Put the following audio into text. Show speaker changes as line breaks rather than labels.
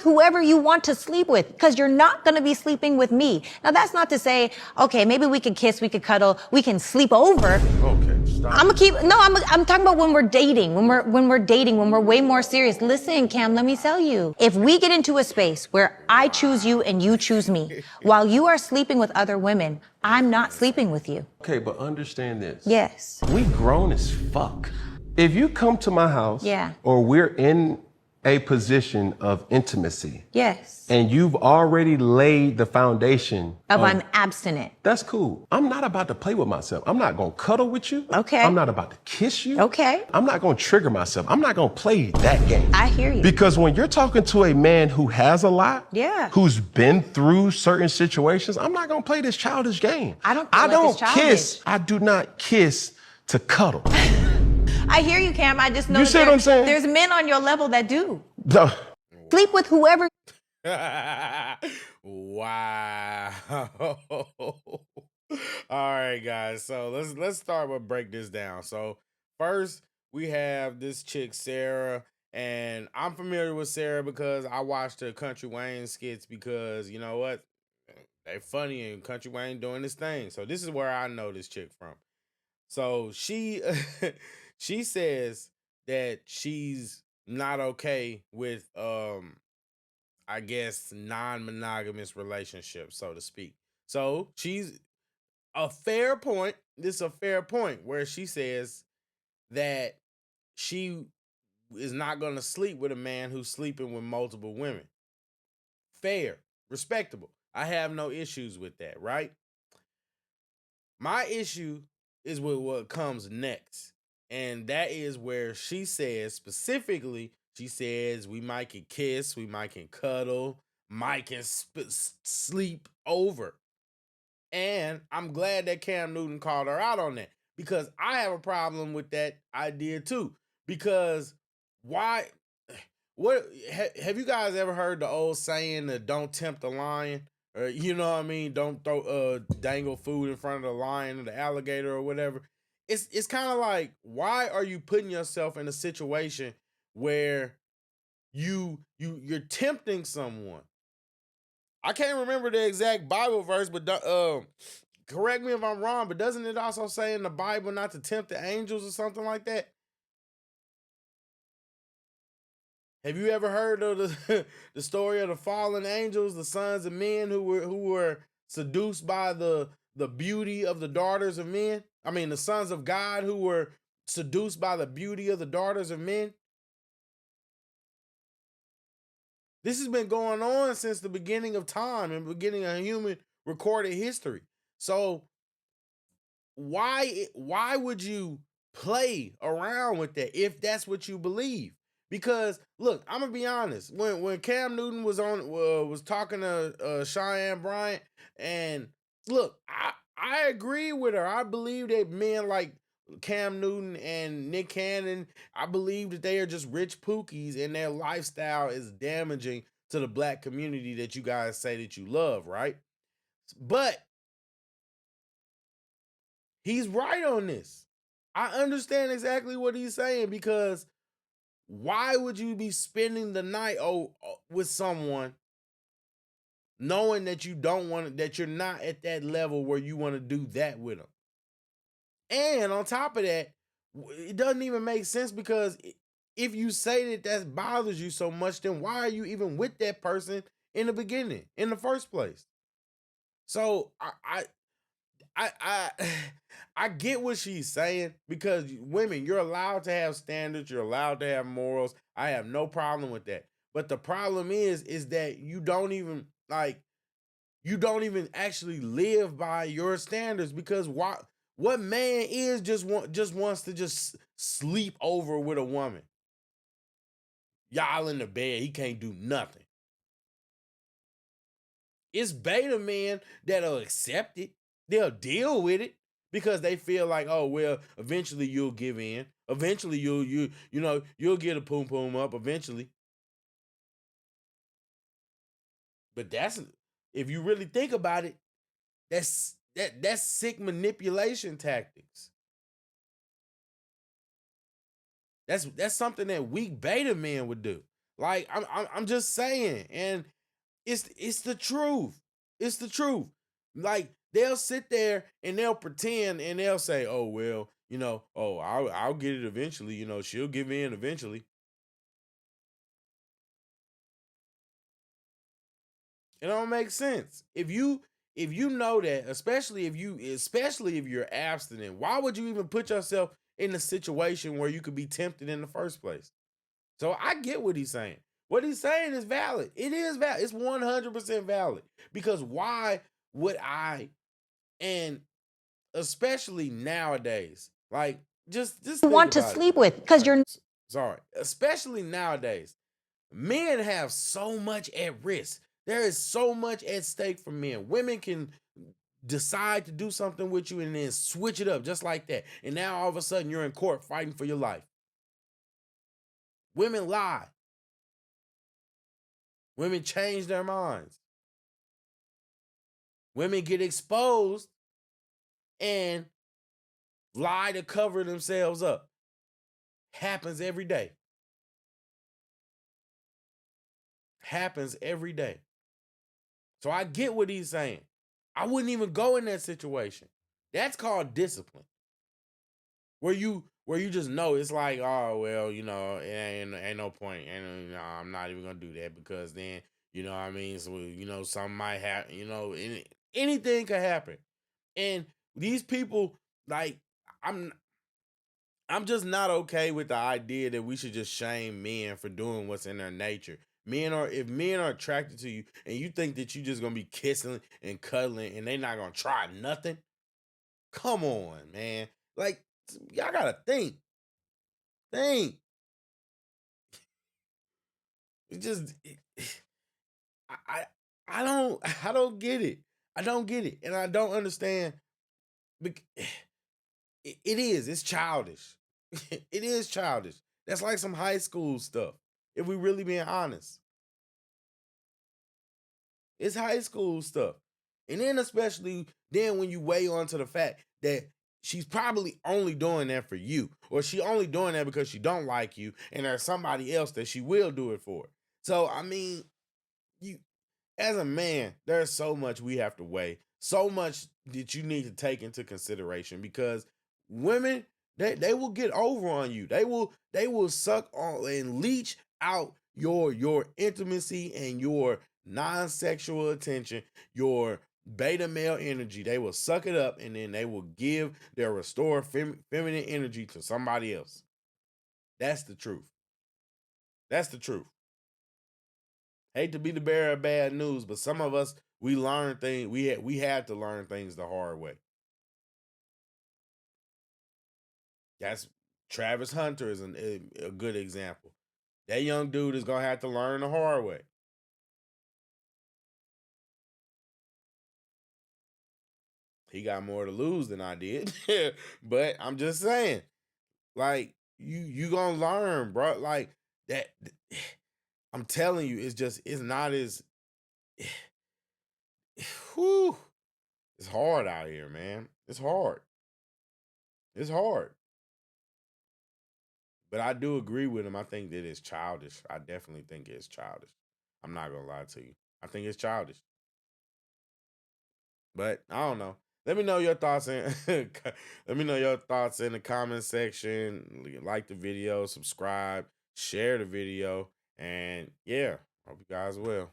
whoever you want to sleep with, because you're not going to be sleeping with me. Now, that's not to say, okay, maybe we could kiss, we could cuddle, we can sleep over.
Okay, stop.
I'm talking about when we're dating, when we're way more serious. Listen, Cam, let me tell you. If we get into a space where I choose you and you choose me, while you are sleeping with other women, I'm not sleeping with you.
Okay, but understand this.
Yes.
We grown as fuck. If you come to my house, or we're in a position of intimacy, and you've already laid the foundation
of I'm abstinent.
That's cool. I'm not about to play with myself. I'm not gonna cuddle with you.
Okay.
I'm not about to kiss you.
Okay.
I'm not gonna trigger myself. I'm not gonna play that game.
I hear you.
Because when you're talking to a man who has a lot, who's been through certain situations, I'm not gonna play this childish game. I don't kiss. I do not kiss to cuddle.
I hear you, Cam. I just know
you see what I'm saying?
There's men on your level that do. Sleep with whoever.
Wow. All right, guys. So let's start with break this down. So first we have this chick Sarah, and I'm familiar with Sarah because I watched her Country Wayne skits because you know what? They're funny and Country Wayne doing this thing. So this is where I know this chick from. So she she says that she's not okay with I guess non-monogamous relationships, so to speak. So she's a fair point. This is a fair point where she says that she is not going to sleep with a man who's sleeping with multiple women. Fair, respectable. I have no issues with that, right? My issue is with what comes next. And that is where she says specifically, she says we might can kiss, we might can cuddle, might can sleep over. And I'm glad that Cam Newton called her out on that because I have a problem with that idea too. Because why? What have you guys ever heard the old saying that don't tempt the lion? Or you know what I mean? Don't throw dangle food in front of the lion or the alligator or whatever. It's kind of like, why are you putting yourself in a situation where you're tempting someone? I can't remember the exact Bible verse, but correct me if I'm wrong, but doesn't it also say in the Bible not to tempt the angels or something like that? Have you ever heard of the story of the fallen angels, the sons of men who were seduced by the beauty of the daughters of men? I mean, the sons of God who were seduced by the beauty of the daughters of men? This has been going on since the beginning of time and beginning of human recorded history. So why would you play around with that if that's what you believe? Because look, I'm gonna be honest. When Cam Newton was talking to Cheyenne Bryant, and look, I agree with her. I believe that men like Cam Newton and Nick Cannon, I believe that they are just rich pookies and their lifestyle is damaging to the black community that you guys say that you love, right? But he's right on this. I understand exactly what he's saying because why would you be spending the night with someone knowing that you don't want that you're not at that level where you want to do that with them? And on top of that, it doesn't even make sense because if you say that bothers you so much, then why are you even with that person in the beginning, in the first place? So I get what she's saying because women, you're allowed to have standards, you're allowed to have morals. I have no problem with that. But the problem is that you don't even actually live by your standards because what man is just wants to just sleep over with a woman. Y'all in the bed, he can't do nothing. It's beta men that'll accept it. They'll deal with it because they feel like, oh, well, eventually you'll give in. Eventually you'll get a poom poom up eventually. But that's, if you really think about it, that's sick manipulation tactics. That's something that weak beta men would do. Like I'm just saying, and it's the truth. It's the truth. Like they'll sit there and they'll pretend and they'll say, "Oh well, oh I'll get it eventually. She'll give in eventually." It don't make sense. If you know that, especially if you're abstinent, why would you even put yourself in a situation where you could be tempted in the first place? So I get what he's saying. What he's saying is valid. It is valid. It's 100% valid. Because why would I, and especially nowadays, like just think
want to
about it.
sleep with because you're
Sorry. Especially nowadays, men have so much at risk. There is so much at stake for men. Women can decide to do something with you and then switch it up just like that. And now all of a sudden you're in court fighting for your life. Women lie. Women change their minds. Women get exposed and lie to cover themselves up. Happens every day. Happens every day. So I get what he's saying. I wouldn't even go in that situation. That's called discipline. Where you just know it's like, oh well, it ain't no point, and I'm not even gonna do that because then what I mean, so something might happen, anything could happen, and these people like I'm just not okay with the idea that we should just shame men for doing what's in their nature. If men are attracted to you and you think that you just gonna be kissing and cuddling and they're not gonna try nothing, come on, man. Like y'all gotta think. Think. It just I I don't get it. I don't get it. And I don't understand. It's childish. It is childish. That's like some high school stuff. If we really being honest. It's high school stuff. And then especially then when you weigh onto the fact that she's probably only doing that for you, or she only doing that because she don't like you and there's somebody else that she will do it for. So I mean, you as a man, there's so much we have to weigh, so much that you need to take into consideration because women, they will get over on you. They will suck on and leech out your intimacy and your non-sexual attention, your beta male energy. They will suck it up and then they will give their restored feminine energy to somebody else. That's the truth. That's the truth. Hate to be the bearer of bad news, but some of us, we learn things. We had to learn things the hard way. That's Travis Hunter is a good example. That young dude is gonna have to learn the hard way. He got more to lose than I did, but I'm just saying, like you gonna learn, bro. Like that. I'm telling you, it's not as. Whew, it's hard out here, man. It's hard. It's hard. But I do agree with him. I think that it's childish. I definitely think it's childish. I'm not gonna lie to you. I think it's childish. But I don't know. Let me know your thoughts in let me know your thoughts in the comment section. Like the video, subscribe, share the video, and yeah, hope you guys will.